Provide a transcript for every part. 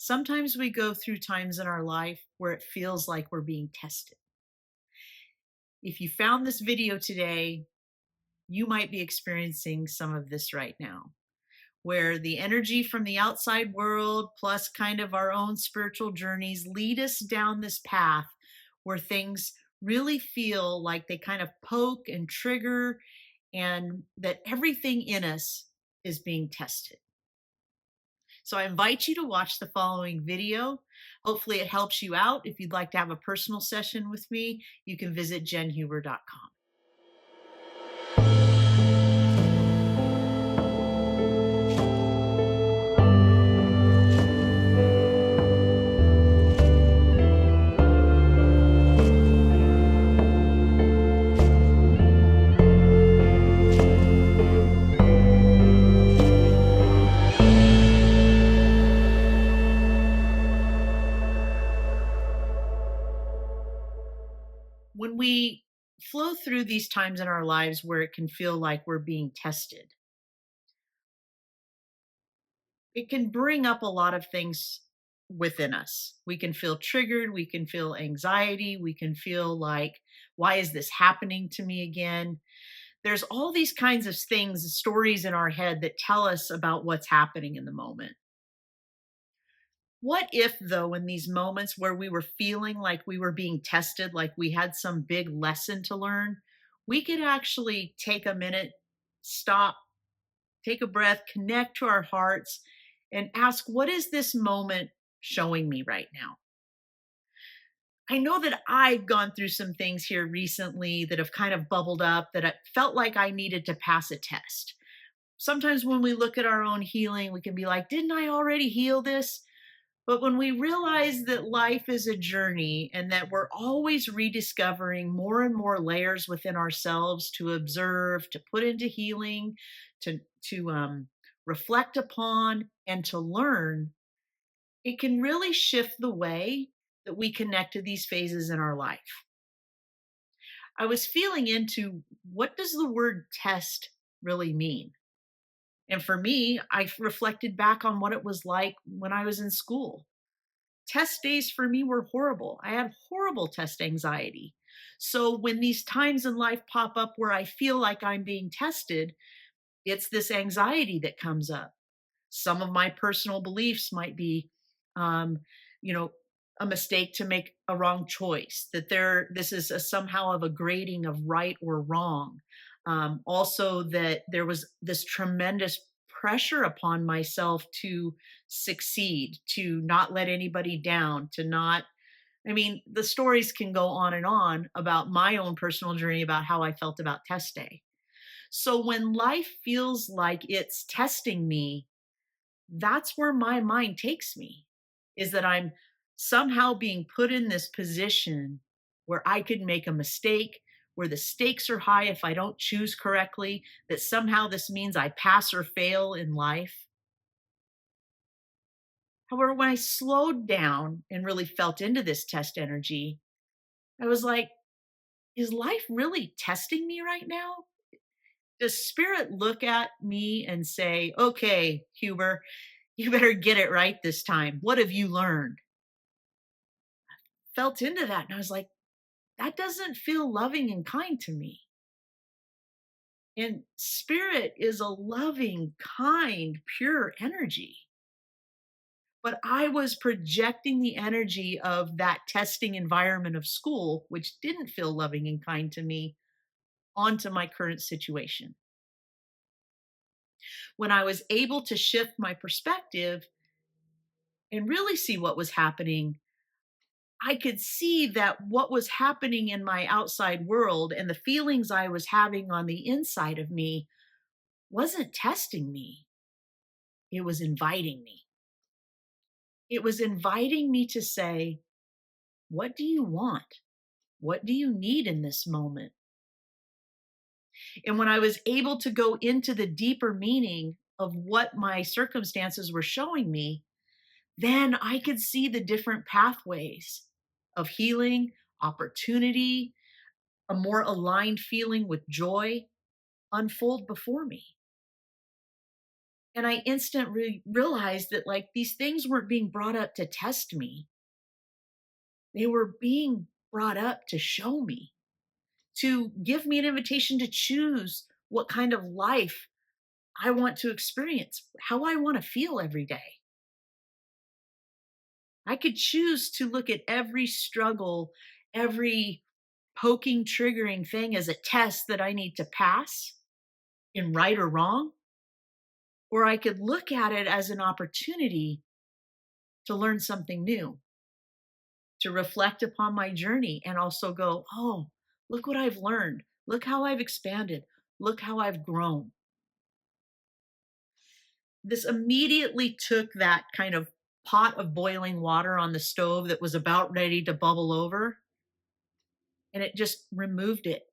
Sometimes we go through times in our life where it feels like we're being tested. If you found this video today, you might be experiencing some of this right now, where the energy from the outside world plus kind of our own spiritual journeys lead us down this path where things really feel like they kind of poke and trigger, and that everything in us is being tested. So I invite you to watch the following video. Hopefully, it helps you out. If you'd like to have a personal session with me, you can visit jenhuber.com. When we flow through these times in our lives where it can feel like we're being tested, it can bring up a lot of things within us. We can feel triggered, we can feel anxiety, we can feel like, why is this happening to me again? There's all these kinds of things, stories in our head that tell us about what's happening in the moment. What if, though, in these moments where we were feeling like we were being tested, like we had some big lesson to learn, we could actually take a minute, stop, take a breath, connect to our hearts, and ask, what is this moment showing me right now? I know that I've gone through some things here recently that have kind of bubbled up that I felt like I needed to pass a test. Sometimes when we look at our own healing, we can be like, didn't I already heal this? But when we realize that life is a journey and that we're always rediscovering more and more layers within ourselves to observe, to put into healing, to reflect upon, and to learn, it can really shift the way that we connect to these phases in our life. I was feeling into, what does the word test really mean? And for me, I reflected back on what it was like when I was in school. Test days for me were horrible. I had horrible test anxiety. So when these times in life pop up where I feel like I'm being tested, it's this anxiety that comes up. Some of my personal beliefs might be, um, you know, a mistake to make a wrong choice, that this is somehow of a grading of right or wrong. Also, that there was this tremendous pressure upon myself to succeed, to not let anybody down, to not, I mean, the stories can go on about my own personal journey about how I felt about test day. So when life feels like it's testing me, that's where my mind takes me, is that I'm somehow being put in this position where I could make a mistake, where the stakes are high if I don't choose correctly, that somehow this means I pass or fail in life. However, when I slowed down and really felt into this test energy, I was like, is life really testing me right now? Does spirit look at me and say, okay, Huber, you better get it right this time? What have you learned? Felt into that, and I was like, that doesn't feel loving and kind to me. And spirit is a loving, kind, pure energy. But I was projecting the energy of that testing environment of school, which didn't feel loving and kind to me, onto my current situation. When I was able to shift my perspective and really see what was happening, I could see that what was happening in my outside world and the feelings I was having on the inside of me wasn't testing me. It was inviting me. It was inviting me to say, what do you want? What do you need in this moment? And when I was able to go into the deeper meaning of what my circumstances were showing me, then I could see the different pathways of healing, opportunity, a more aligned feeling with joy unfold before me. And I instantly realized that like these things weren't being brought up to test me. They were being brought up to show me, to give me an invitation to choose what kind of life I want to experience, how I want to feel every day. I could choose to look at every struggle, every poking, triggering thing as a test that I need to pass in right or wrong, or I could look at it as an opportunity to learn something new, to reflect upon my journey and also go, oh, look what I've learned. Look how I've expanded. Look how I've grown. This immediately took that kind of pot of boiling water on the stove that was about ready to bubble over, and it just removed it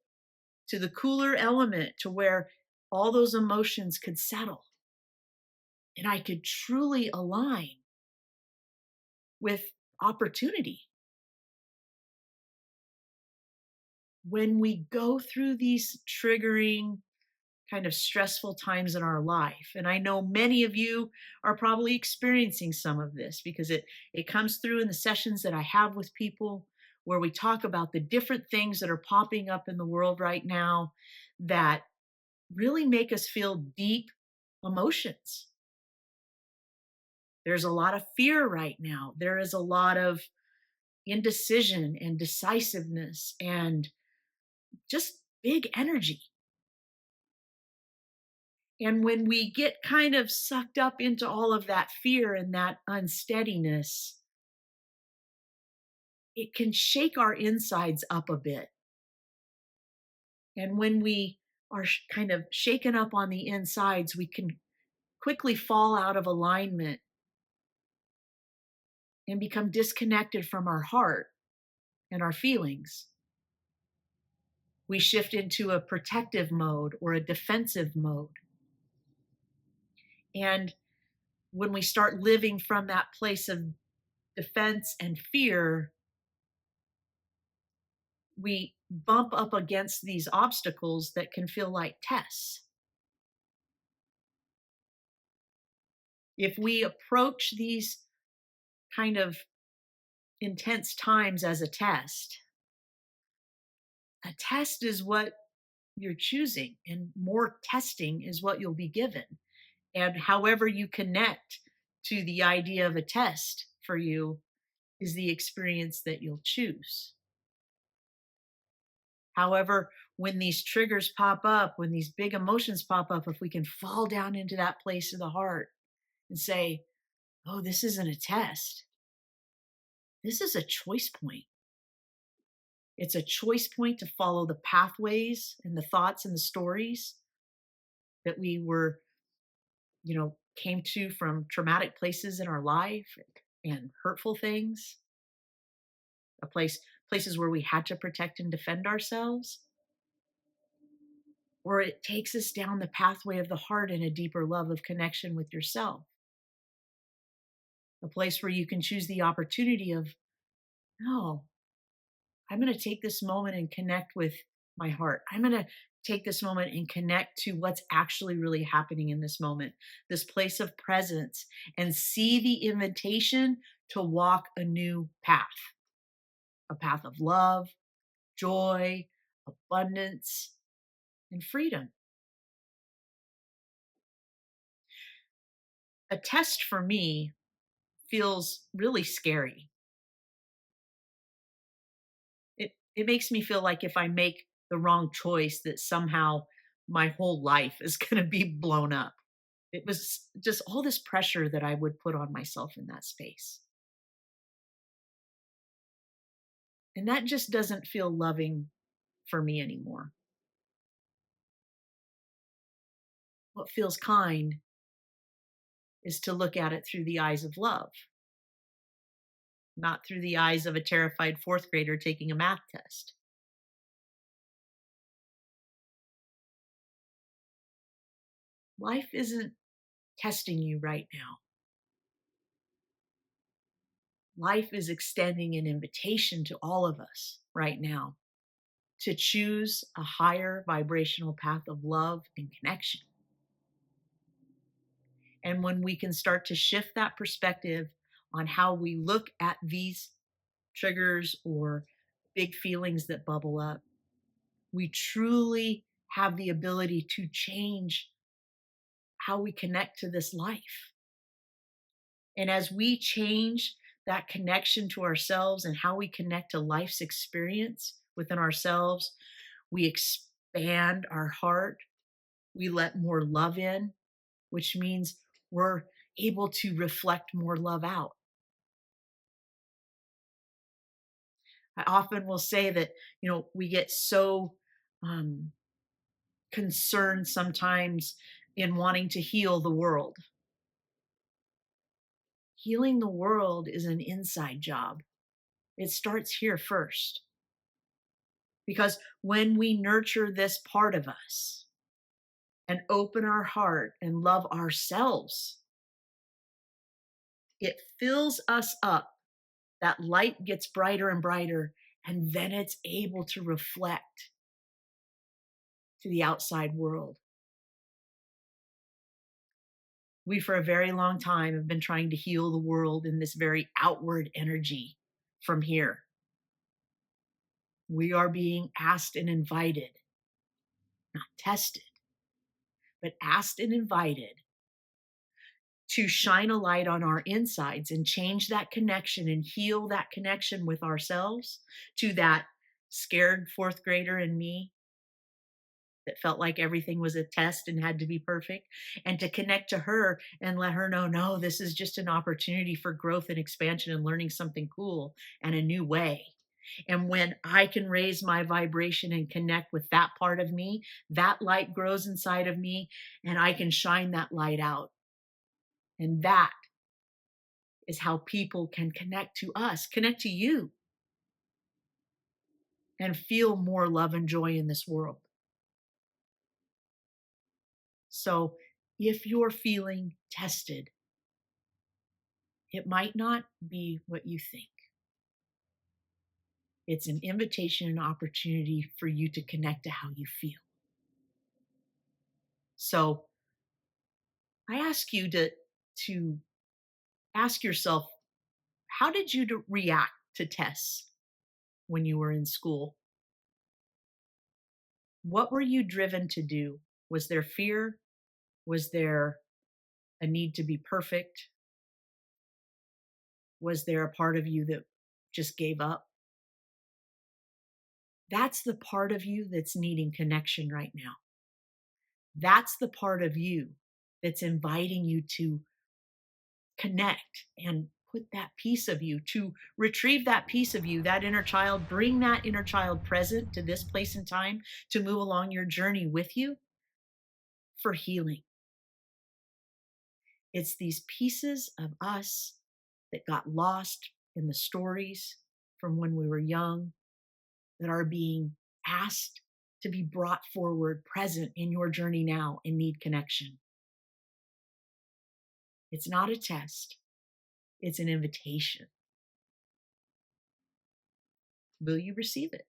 to the cooler element to where all those emotions could settle and I could truly align with opportunity. When we go through these triggering, kind of stressful times in our life, and I know many of you are probably experiencing some of this because it comes through in the sessions that I have with people where we talk about the different things that are popping up in the world right now that really make us feel deep emotions. There's a lot of fear right now. There is a lot of indecision and decisiveness and just big energy. And when we get kind of sucked up into all of that fear and that unsteadiness, it can shake our insides up a bit. And when we are kind of shaken up on the insides, we can quickly fall out of alignment and become disconnected from our heart and our feelings. We shift into a protective mode or a defensive mode. And when we start living from that place of defense and fear, we bump up against these obstacles that can feel like tests. If we approach these kind of intense times as a test is what you're choosing, and more testing is what you'll be given. And however you connect to the idea of a test for you is the experience that you'll choose. However, when these triggers pop up, when these big emotions pop up, if we can fall down into that place of the heart and say, oh, this isn't a test, this is a choice point. It's a choice point to follow the pathways and the thoughts and the stories that we were, came to from traumatic places in our life and hurtful things, places where we had to protect and defend ourselves, or it takes us down the pathway of the heart in a deeper love of connection with yourself. A place where you can choose the opportunity of, no, I'm going to take this moment and connect with my heart. I'm going to take this moment and connect to what's actually really happening in this moment, this place of presence, and see the invitation to walk a new path, a path of love, joy, abundance, and freedom. A test for me feels really scary. It makes me feel like if I make the wrong choice, that somehow my whole life is going to be blown up. It was just all this pressure that I would put on myself in that space. And that just doesn't feel loving for me anymore. What feels kind is to look at it through the eyes of love, not through the eyes of a terrified fourth grader taking a math test. Life isn't testing you right now. Life is extending an invitation to all of us right now to choose a higher vibrational path of love and connection. And when we can start to shift that perspective on how we look at these triggers or big feelings that bubble up, we truly have the ability to change how we connect to this life. And as we change that connection to ourselves and how we connect to life's experience within ourselves, we expand our heart, we let more love in, which means we're able to reflect more love out. I often will say that, we get so um, concerned sometimes in wanting to heal the world. Healing the world is an inside job. It starts here first. Because when we nurture this part of us and open our heart and love ourselves, it fills us up. That light gets brighter and brighter, and then it's able to reflect to the outside world. We, for a very long time, have been trying to heal the world in this very outward energy from here. We are being asked and invited, not tested, but asked and invited to shine a light on our insides and change that connection and heal that connection with ourselves to that scared fourth grader in me that felt like everything was a test and had to be perfect, and to connect to her and let her know, no, this is just an opportunity for growth and expansion and learning something cool and a new way. And when I can raise my vibration and connect with that part of me, that light grows inside of me and I can shine that light out. And that is how people can connect to us, connect to you, and feel more love and joy in this world. So if you're feeling tested, it might not be what you think. It's an invitation and opportunity for you to connect to how you feel. So I ask you to ask yourself, how did you react to tests when you were in school? What were you driven to do? Was there fear? Was there a need to be perfect? Was there a part of you that just gave up? That's the part of you that's needing connection right now. That's the part of you that's inviting you to connect and put that piece of you, to retrieve that piece of you, that inner child, bring that inner child present to this place and time to move along your journey with you for healing. It's these pieces of us that got lost in the stories from when we were young that are being asked to be brought forward, present in your journey now, and need connection. It's not a test, it's an invitation. Will you receive it?